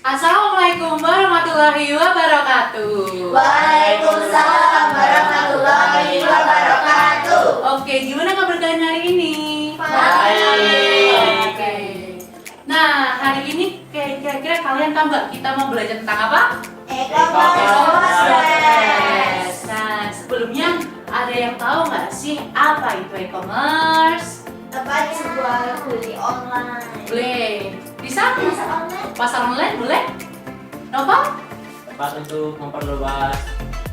Assalamualaikum warahmatullahi wabarakatuh. Waalaikumsalam warahmatullahi wabarakatuh. Oke, gimana kabar kalian hari ini? Baik. Oke. Nah, hari ini kira-kira kalian tahu nggak kita mau belajar tentang apa? E-commerce. Nah, sebelumnya ada yang tahu nggak sih apa itu e-commerce? Tempat jual beli online. Boleh. Bisa? Pasar online. Pasar online boleh? Nova? Tempat untuk memperluas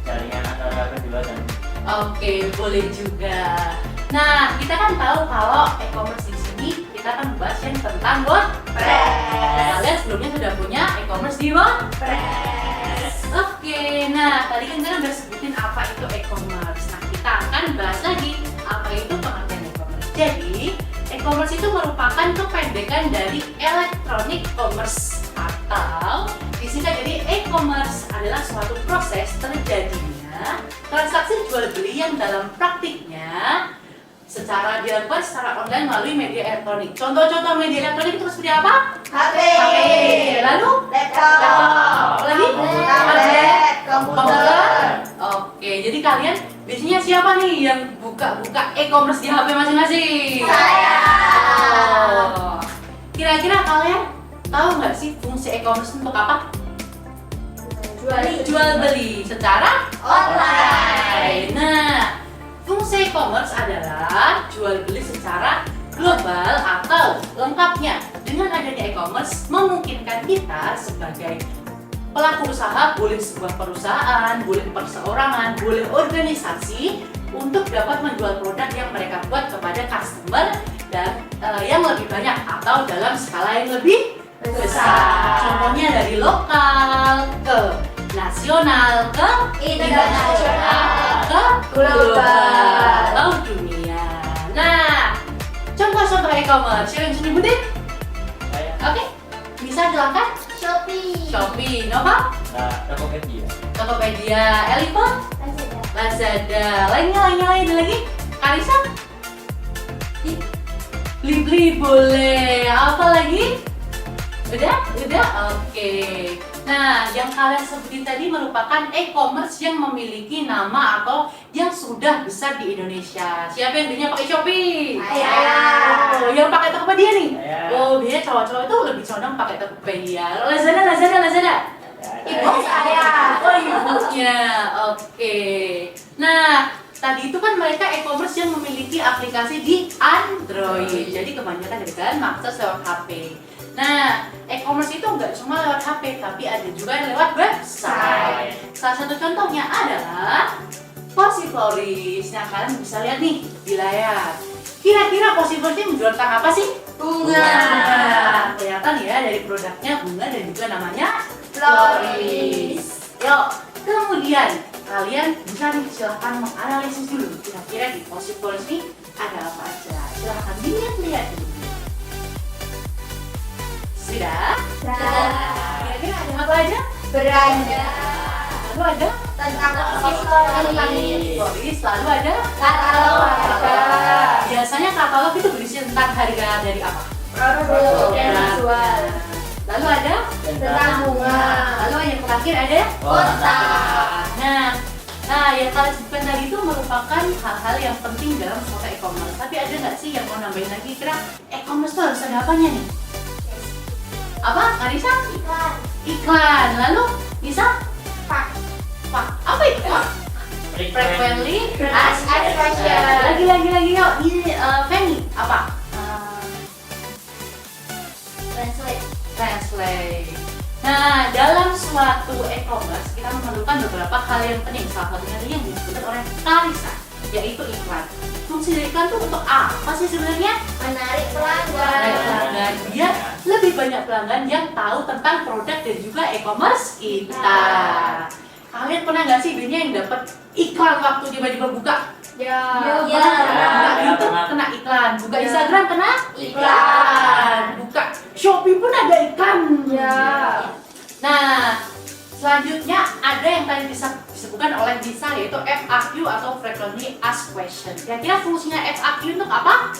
jaringan antara kedua dan Oke, boleh juga. Nah, kita kan tahu kalau e-commerce di sini kita akan membahas yang tentang WordPress. Kalian sebelumnya sudah punya e-commerce di WordPress. Oke, nah tadi kan kita udah sebutin apa itu e-commerce. Nah, kita akan bahas lagi apa itu pengertian e-commerce. Jadi, e-commerce itu merupakan kependekan dari electronic commerce atau disingkat jadi e-commerce adalah suatu proses terjadinya transaksi jual beli yang dalam praktiknya dilakukan secara online melalui media elektronik. Contoh-contoh media elektronik itu seperti apa? HP. Lalu Laptop. lagi? Tablet. Komputer. Oke, jadi kalian biasanya siapa nih yang buka e-commerce di HP masing-masing? Saya. Oh. Kira-kira kalian tahu nggak sih fungsi e-commerce untuk apa? Jual beli secara Online. Nah, fungsi e-commerce adalah jual beli secara global atau lengkapnya. Dengan adanya e-commerce memungkinkan kita sebagai pelaku usaha, boleh sebuah perusahaan, boleh perseorangan, boleh organisasi untuk dapat menjual produk yang mereka buat kepada customer dan yang lebih banyak atau dalam skala yang lebih besar. Contohnya dari lokal ke nasional ke Internasional. ke Global. atau dunia. Nah, contoh-contoh e-commerce yang bisa disebutin? saya Oke, bisa silakan. Shopee, Nova, Tokopedia. Tokopedia, Elipon, Lazada, lainnya ada lagi? Karisa? Blibli boleh. Apa lagi? Udah? Oke. Nah, yang kalian sebutin tadi merupakan e-commerce yang memiliki nama atau yang sudah besar di Indonesia. Siapa yang punya pakai Shopee? Saya. Oh, yang pakai Tokopedia nih? Saya. Oh, biasanya cowok-cowok itu lebih condong pakai Tokopedia. Lazada. Ibu saya. Oh, ibunya. Oke. Nah, tadi itu kan mereka e-commerce yang memiliki aplikasi di Android. Jadi kebanyakan dari kalian mengakses lewat HP. Nah, e-commerce itu nggak cuma lewat HP, tapi ada juga yang lewat website. Salah satu contohnya adalah Posifloris. Nah, kalian bisa lihat nih di layar. Kira-kira Posifloris ini menjual tentang apa sih? Bunga. Kelihatan ya dari produknya bunga dan juga namanya Floris. Yuk, kemudian kalian bisa nih silahkan menganalisis dulu kira-kira di Posifloris ini ada apa aja. Silahkan dilihat dulu. Sudah? Kira-kira ada apa aja? Beranda. Lalu ada Tentang Posifloris, lalu ada katalog harga. biasanya katalog itu berisi tentang harga dari apa? Produk yang dijual. Lalu ada Tentang bunga. lalu yang terakhir ada Kota. Nah, yang kalian sebutkan tadi itu merupakan hal-hal yang penting dalam suatu e-commerce. Tapi ada nggak sih yang mau nambahin lagi? Kira e-commerce itu harus ada apanya nih? Apa? Karisa? Iklan. Lalu bisa? Pak. Apa itu? Frequently asked question. Lagi yuk. Ini Femi apa? Translate. Nah, dalam suatu e-commerce kita memerlukan beberapa hal yang penting. Salah satunya yang disebut oleh Karisa, yaitu iklan. Fungsi dari iklan itu untuk apa sih sebenarnya? Menarik Menarik pelanggan. pelanggan. Dia lebih banyak pelanggan yang tahu tentang produk dan juga e-commerce kita. Kalian pernah nggak sih Benya yang dapat iklan waktu tiba-tiba buka? Ya. Buka YouTube pernah. kena iklan, buka Ya. Instagram kena Iklan. buka Shopee pun ada iklan. Ya. Nah, selanjutnya ada yang tadi disebutkan oleh Disa yaitu FAQ atau Frequently Asked Question. Kira-kira fungsinya FAQ untuk apa?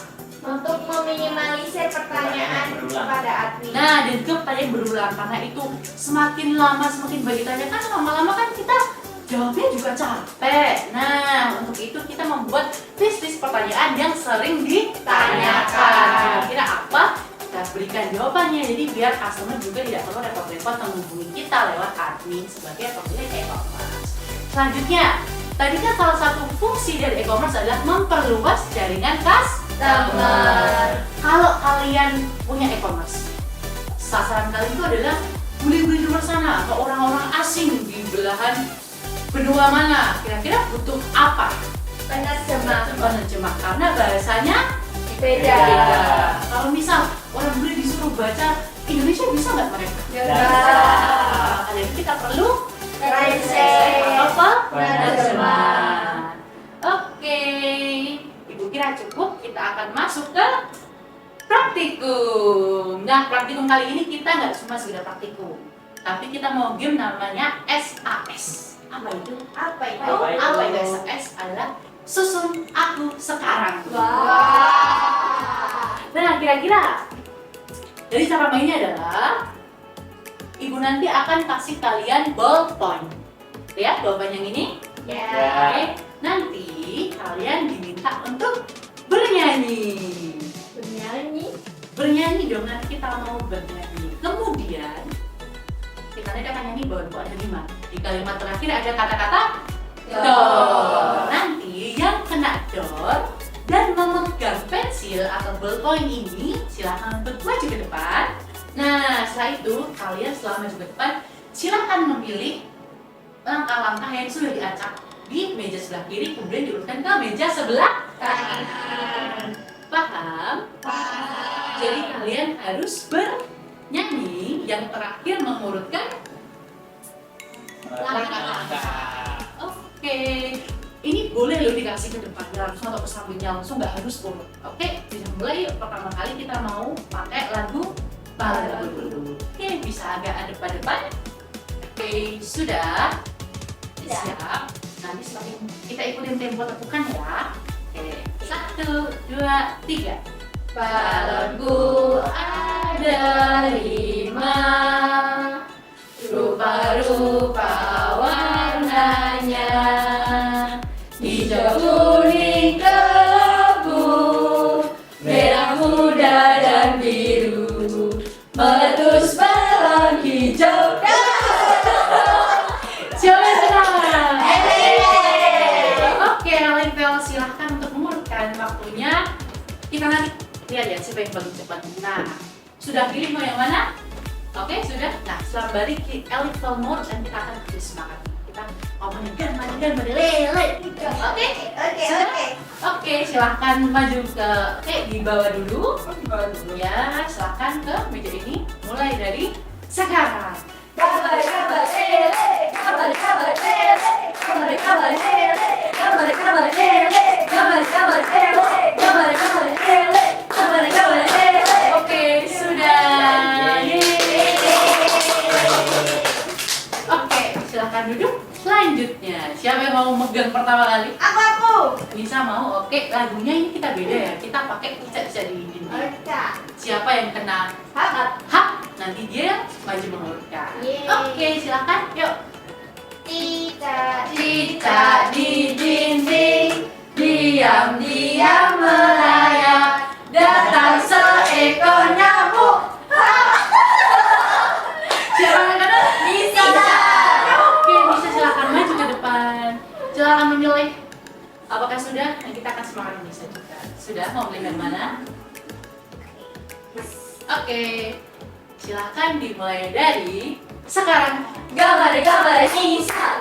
Untuk meminimalisir pertanyaan kepada admin. Nah, dan juga pertanyaan berulang karena itu semakin lama semakin banyak ditanyakan, lama-lama kan kita jawabnya juga capek. Nah, untuk itu kita membuat list-list pertanyaan yang sering ditanyakan. Kira-kira apa? Kita berikan jawabannya. Jadi biar customer juga tidak perlu repot-repot menghubungi kita lewat admin sebagai pemilik e-commerce. Selanjutnya, tadi kan salah satu fungsi dari e-commerce adalah memperluas jaringan customer. Kalau kalian punya e-commerce, sasaran kalian itu adalah buli-buli di luar sana atau orang-orang asing di belahan benua mana. Kira-kira butuh apa? Penerjemah karena bahasanya Beda. Kalau misal orang beli disuruh baca Indonesia, bisa nggak mereka? Jadi kita perlu Translate. apa? Penerjemah. Oke, Ibu kira cukup. Kita akan masuk ke praktikum. Nah, praktikum kali ini kita nggak cuma sekedar praktikum, tapi kita mau game namanya SAS. Apa itu? Apa itu? Apa itu SAS? Adalah susun aku sekarang. Nah, kira-kira jadi cara mainnya adalah Ibu nanti akan kasih kalian ballpoint. Lihat ballpoint yang ini. Ya. Oke, nanti kalian diminta untuk bernyanyi. Bernyanyi dong, nanti kita mau bernyanyi. Kemudian kita nanti akan nyanyi ballpoint ada 5. Di kalimat terakhir ada kata-kata door. Nanti yang kena door dan memegang pensil atau ballpoint ini silakan untuk maju ke depan. Nah, setelah itu kalian setelah maju ke depan silakan memilih langkah-langkah yang sudah diacak di meja sebelah kiri, kemudian diurutkan ke meja sebelah kanan. Paham? Jadi kalian harus bernyanyi yang terakhir mengurutkan langkah-langkah. Oke, ini boleh loh dikasih ke depan langsung atau ke sampingnya langsung, nggak harus urut. Oke, kita mulai. Pertama kali kita mau pakai lagu baru dulu. Oke, bisa agak ada pada depan. Oke, sudah. Siap. Nanti semakin kita ikutin tempo tepukan ya. Oke, 1, 2, 3. Balonku ada 5, rupa-rupa warnanya, hijau, kuning, kelabu, merah muda dan biru, meletus balon hijau. Siapa yang senang? Oke, Lintel silahkan untuk mengurutkan waktunya. Kita nanti lihat ya siapa yang paling cepat. Nah, sudah pilih mau yang mana? Oke, sudah. Nah, setelah balik ke Lintel mode dan kita akan bersemangat. Kita mau menyegar lele. Oke? Oke, silahkan maju ke di bawah dulu. Ya, silahkan ke meja ini. Mulai dari sekarang. Kabar lele, kabar lele, kabar lele, kabar lele, kabar lele. Oke, sudah. Oke, silahkan duduk. Selanjutnya, siapa yang mau megang pertama kali? Aku. Nisa mau. Oke, lagunya ini kita beda ya. Kita pakai bisa di dinding. Siapa yang kena hak, nanti dia yang maju mengurutkan. Yeay. Oke, silakan. Yuk. Cicak Cicak di dinding, diam-diam melayang, datang seekor nyamuk. Siapa yang kena? Nisa. Oke, Nisa silakan maju ke depan. Silakan memilih. Apakah sudah? Nah, kita akan semangat Nisa juga. Sudah? Mau pilih yang mana? Oke, silakan dimulai dari sekarang. Nisa,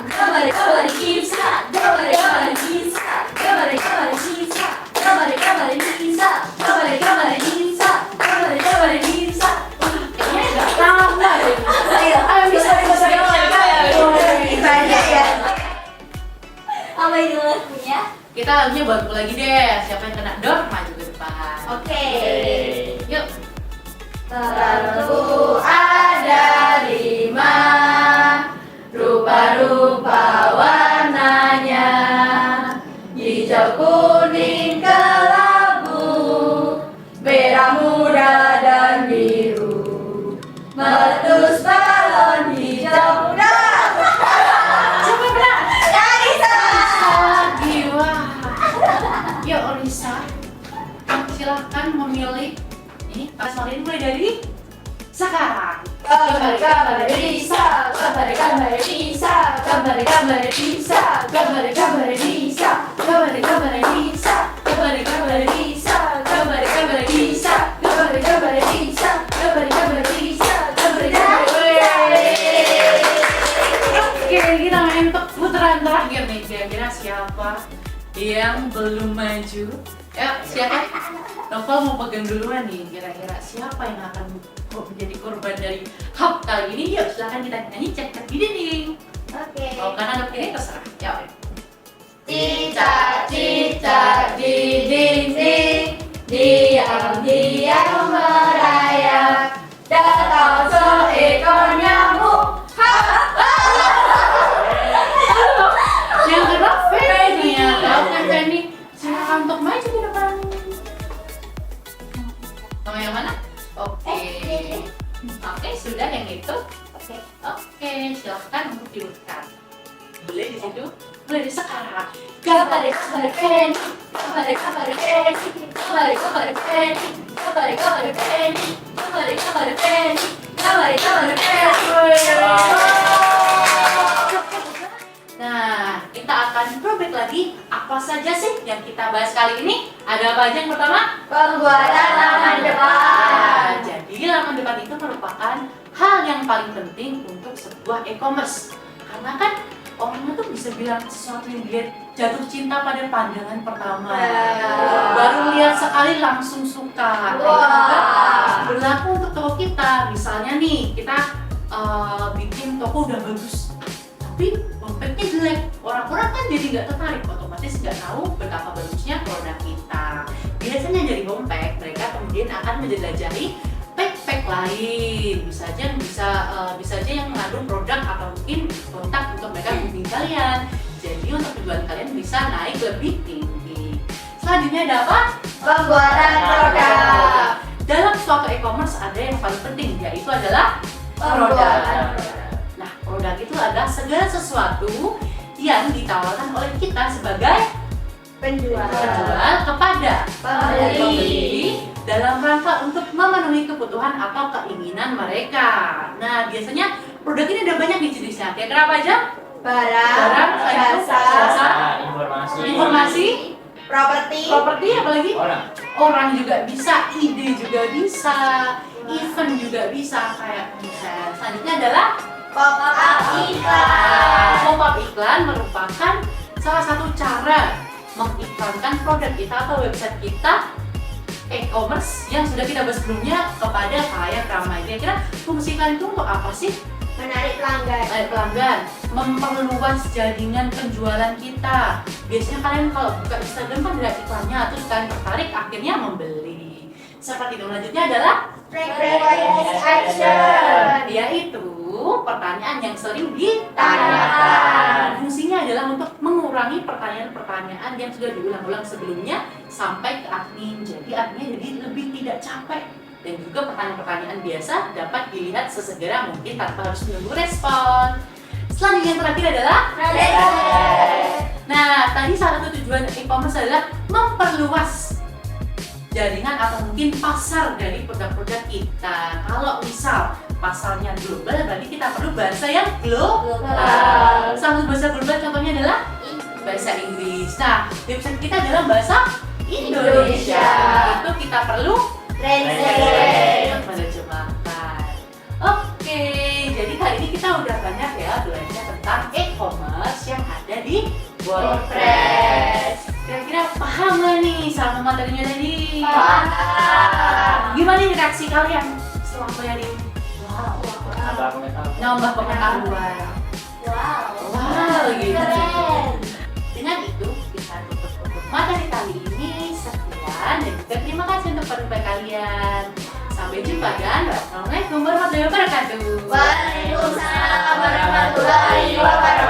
Nisa, Nisa, Nisa. Kayaknya nggak sama deh. Ayo, bisa. Banyak ya. Apa itu lagunya? Kita lagunya baru lagi deh. Siapa yang kena door maju ke depan. Oke. Yuk. Tentu ada 5, rupa-rupa warnanya, hijau, kuning, kelabu, gambar bisa, gambar bisa, gambar bisa, gambar bisa, gambar bisa, gambar bisa, gambar bisa, gambar bisa, gambar bisa, Oke, kita main untuk putaran terakhir nih. Kira-kira siapa yang belum maju? Siapa? Novel mau pegang duluan nih. Kira-kira siapa yang akan menjadi korban dari hap kali ini? Yuk, silahkan kita nyanyi cek di dinding. Oke. Kalau kanan atau kiri terserah. Yuk. Cicak di dinding, diam-diam merayap, datang seekor nyamuk. Yang kena Feni ya. Tahu kan Feni? Silakan untuk maju ke depan. Mau yang mana? Oke. Oke, sudah yang itu. Oke, silahkan untuk diurutkan. Boleh di situ? Mulai sekarang. Gambar pen, gambar pen, gambar pen, gambar pen, gambar pen, gambar pen. Nah, kita akan throwback lagi. Apa saja sih yang kita bahas kali ini? Ada apa aja yang pertama? Pembuatan laman depan. Jadi laman depan itu merupakan hal yang paling penting untuk sebuah e-commerce. Karena kan orang itu bisa bilang sesuatu yang dia jatuh cinta pada pandangan pertama. Baru lihat sekali langsung suka. Wow. Nah, itu juga berlaku untuk toko kita. Misalnya nih, kita bikin toko udah bagus, tapi dompetnya jelek. Orang-orang kan jadi nggak tertarik, otomatis nggak tahu betapa bagusnya produk kita. Biasanya dari dompet, mereka kemudian akan menjelajahi pack lain, bisa aja yang mengandung produk atau mungkin kontak untuk mereka hubungi kalian. Jadi untuk tujuan kalian bisa naik lebih tinggi. Selanjutnya ada apa? Pembuatan produk. Dalam suatu e-commerce ada yang paling penting, yaitu adalah produk. Nah, produk itu adalah segala sesuatu yang ditawarkan oleh kita sebagai Penjual. kepada Pembeli. pembeli dalam rangka untuk memenuhi kebutuhan atau keinginan mereka. Nah, biasanya produk ini ada banyak nih jenisnya. Kira-kira apa aja? Barang, jasa, Informasi, properti, apalagi? Orang. Juga bisa, ide juga bisa, event juga bisa, kayak misalnya. Selanjutnya adalah pop-up iklan. pop-up iklan merupakan salah satu cara mengiklankan produk kita atau website kita e-commerce yang sudah kita bahas sebelumnya kepada khalayak ramai. Kira-kira fungsi iklan itu untuk apa sih? Menarik pelanggan. Menarik pelanggan, memperluas jaringan penjualan kita. Biasanya kalian kalau buka Instagram kan lihat iklannya, terus kalian tertarik akhirnya membeli. Seperti itu. Selanjutnya adalah Frequency action. yaitu pertanyaan yang sering ditanyakan. Fungsinya adalah untuk mengurangi pertanyaan-pertanyaan yang sudah diulang-ulang sebelumnya sampai ke admin. Jadi adminnya jadi lebih tidak capek. Dan juga pertanyaan-pertanyaan biasa dapat dilihat sesegera mungkin tanpa harus menunggu respon. Selanjutnya yang terakhir adalah Nah, tadi salah satu tujuan e-commerce adalah memperluas jaringan atau mungkin pasar dari produk-produk kita. Kalau misal pasarnya global, berarti kita perlu bahasa yang global. Salah satu bahasa global contohnya adalah bahasa Inggris. Nah, website kita adalah bahasa Indonesia. Itu kita perlu Translate. menerjemahkan. Oke, jadi kali ini kita udah banyak ya belajar tentang e-commerce yang ada di WordPress. Kira-kira paham nggak nih sama materinya tadi? Paham. Gimana nih reaksi kalian setelah pelajari? Nambah pengetahuan. Wow, gitu. Keren. Dengan itu kita tutup untuk materi kali ini. Sekian dan juga terima kasih untuk feedback kalian. Sampai jumpa dan wassalamualaikum warahmatullahi wabarakatuh. Waalaikumsalam warahmatullahi wabarakatuh.